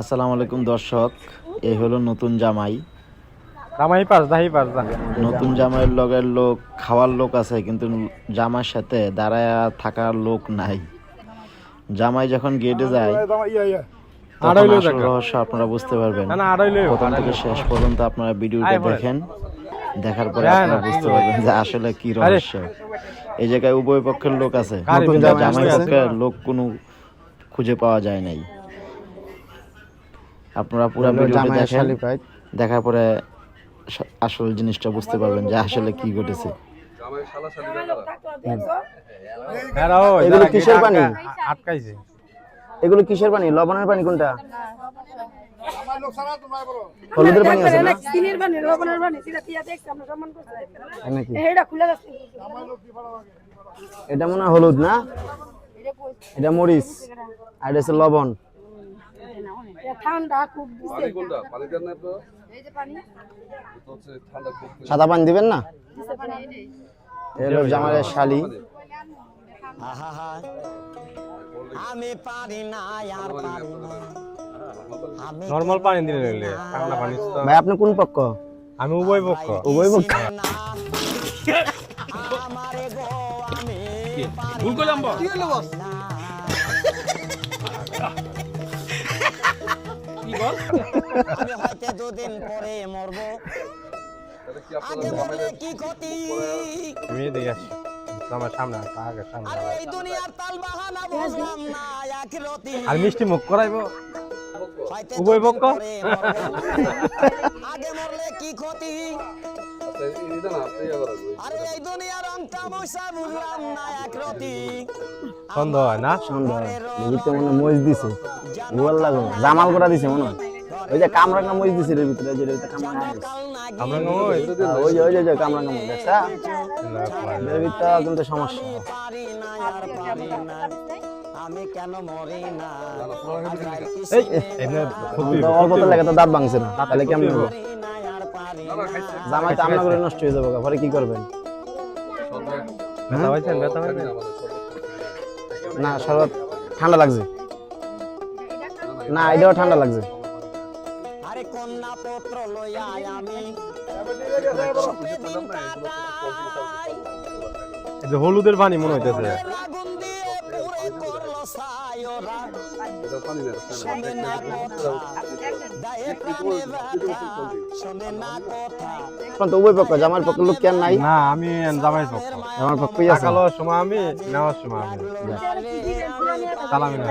আসসালামু আলাইকুম দর্শক, এই হলো নতুন জামাই। নতুন জামাইয়ের লগের লোক খাওয়ার লোক আছে, কিন্তু জামাইয়ের সাথে দাঁড়ায় থাকার লোক নাই। জামাই যখন গেটে যায় তখন আসল রহস্য আপনারা বুঝতে পারবেন। প্রথম থেকে শেষ পর্যন্ত আপনারা ভিডিওটা দেখেন, দেখার পরে আপনারা বুঝতে পারবেন যে আসলে কি রহস্য। এই জায়গায় উভয় পক্ষের লোক আছে, জামাই পক্ষের লোক কোনো খুঁজে পাওয়া যায় নাই। আপনারা পুরো ভিডিওটা দেখেন, দেখার পরে আসল জিনিসটা বুঝতে পারবেন যে আসলে কি ঘটেছে। এগুলো কিসের পানি? আটকাইছে। এগুলো কিসের পানি? লবণের পানি কোনটা? হলুদের পানি আছে না? চিনির পানি, লবণের পানি, সেটা কি দেখছ আমরা সম্মান করতে নাকি? এটা খুলে গেছে। এটা মনে হয় হলুদ না? এটা মরিচ। আর এটা হচ্ছে লবণ। ঠান্ডা খুব দিছে। পানি কোনটা? পানি দেন না তো? এই যে পানি। এটা হচ্ছে ঠান্ডা খুব। সাদা পানি দিবেন না? দিছে পানি এই। এলো জামাইয়ের শালি। আহা আমি পারি না আর পারি না। নরমাল পানি দিলে নিলে ঠান্ডা পানি তো। ভাই আপনি কোন পক্ষ? আমি উভয় পক্ষ। উভয় পক্ষ। আমারে গো আমি ভুল করলাম বস। কি হলো বস? কি বল? আমি হয়তো দুদিন পরে মরব। আগে মরলে কি ক্ষতি? আমি দেখে আসি। আমার সামনে আগে সামনে। আর এই দুনিয়ার তাল বাহানা বুঝলাম না আখিরাতি। আর মিষ্টি মুখ করাইবো। উভয় পক্ষ। আগে মরলে কি ক্ষতি? আরে এই দুনিয়ার অন্তা মশা বুঝলাম না আখিরাতি। সন্দেহ হয় না? সন্দেহ হয়। ভিতরে মনে মরিচ দিছে। গোল লাগো। জামাল করা দিছে মনে হয়। ওই যে কামরাঙ্গা মরিচ দিছে এর ভিতরে, যে এটা কামরাঙ্গা মরিচ। কামরাঙ্গা মরিচ? ওই যে কামরাঙ্গা মরিচ দেখছা? এর ভিতরে কিন্তু সমস্যা। আমি কেন মরি না? এই এনে অল্প তো লাগে তো দাঁত ভাঙছে না, তাহলে কেমন হবে? জামাই তো আমনা করে নষ্ট হয়ে যাবে, পরে কি করবেন? ব্যথা হইছে? ব্যথা হইছে না? শরবত ঠান্ডা লাগছে না? এটাও ঠান্ডা লাগছে। আরে কন্যা পুত্র লইয়া আমি এই যে হলুদের পানি মনে হইতেছে। উভয় পক্ষ, জামার পক্ষ লোক কেন নাই? না আমি জামাইয়ের পক্ষ। জামার পক্ষই আছে। কালো সময় আমি, নেওয়ার সময় আমি। সালামি না।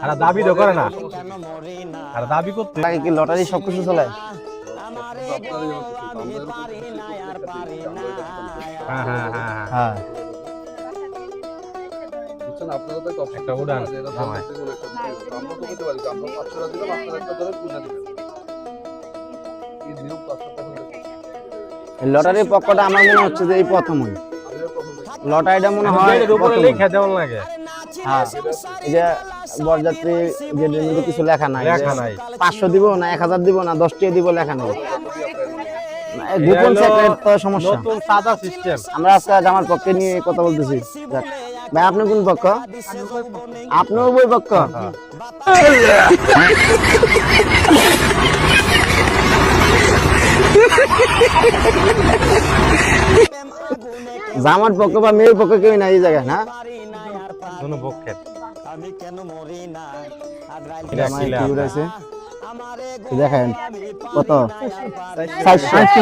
আর দাবি তো করে না। আর দাবি করতে কি লটারি সবকিছু চলে? হ্যাঁ হ্যাঁ হ্যাঁ হ্যাঁ। আপনারা তো একটা উড়ান জামাই। আমরা তো বলতে পারি আমরা 500 টাকা দিলাম, আপনারা একটা ধরে পূজা দিবেন। এই নিয়ম 500 টাকা। এই লটারির পক্ষটা আমার মনে হচ্ছে যে এই প্রথমই। লটারিটা মনে হয় উপরে লেখা দেওয়া লাগে। হ্যাঁ এই যে বরযাত্রী যে নিয়মে কিছু লেখা নাই। 500 দিব না 1000 দিব না 10 টাকা দিব লেখা নাই। গোপন সেক্রেট তো সমস্যা। নতুন সাদা সিস্টেম। আমরা আজকে জামার পক্ষে নিয়ে কথা বলতেছি। ভাই আপনি কোন পক্ষ? আপনি উভয় পক্ষ। জামার পক্ষ বা মেয়ের পক্ষ কেউ নাই এই জায়গায় না? কোন পক্ষের? আমি কেন মরি না? দেখেন কত? 400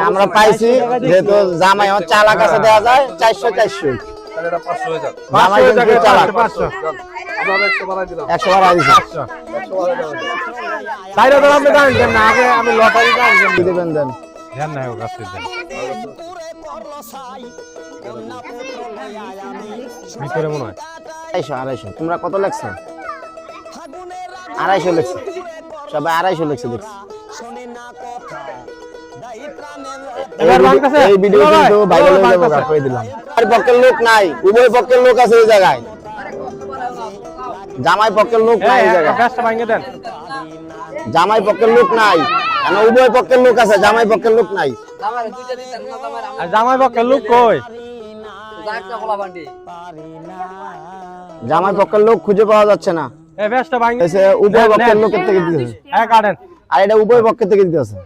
আমরা পাইছি, যেহেতু জামাই চালাক আছে দেওয়া যায় 400 জামাই কিন্তু চালাক। 100 বাড়াই দিছি। তাইরা তো আপনি জানেন না, আগে আমি লটারি দিবেন দেন ধ্যান নাই ওর কাছে দেন। ভিতরে মনে হয় 250 তোমরা কত লেখছো? 250 লেখছো সবাই, 250 লেখছো দেখছি। এই ভিডিও কিন্তু ভাইরাল হয়ে যাবে, করে দিলাম। আর পক্ষের লোক নাই, উভয় পক্ষের লোক আছে এই জায়গায়। জামাই পক্ষের লোক নাই এই জায়গায়। গাছটা ভাঙে দেন। জামাই পক্ষের লোক নাই, কেন উভয় পক্ষের লোক আছে, জামাই পক্ষের লোক নাই। আর জামাই পক্ষের লোক কই? জামাই পক্ষের লোক খুঁজে পাওয়া যাচ্ছে না। এই ভেস্টটা ভাঙি এসে উভয় পক্ষের লোকের থেকে দিতেছে, কাটেন। আর এটা উভয় পক্ষের থেকে দিতেছে।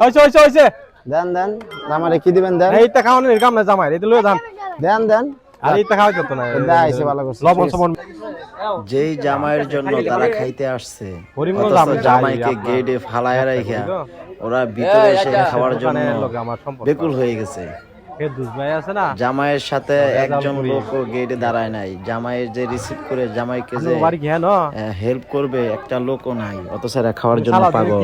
হইছে দেন দেন জামাইরে কি দিবেন দেন। এইটা খাওয়ানোর কাম না জামাই, এটা লয়ে যান। দেন দেন আর এইটা খাওয়া যেত না। দেখাইছে ভালো করছে। লবণ সবন যেই জামাইয়ের জন্য তারা খাইতে আসছে, হরিমঙ্গল অথচ আমি যাই, জামাইকে আপনার- গেটে ফালায় রাইখা ওরা ভিতরে এসে খাওয়ার জন্য আমার সম্পর্ক বেকুল হয়ে গেছে। এ দুধভাই আছে না, জামাইয়ের সাথে একজন করি। লোকও গেটে দাঁড়ায় নাই, জামাইয়ের যে রিসিভ করে জামাইকে যে বাড়ি ঘেন হেল্প করবে একটা লোকও নাই, অথচ এরা খাওয়ার জন্য পাগল।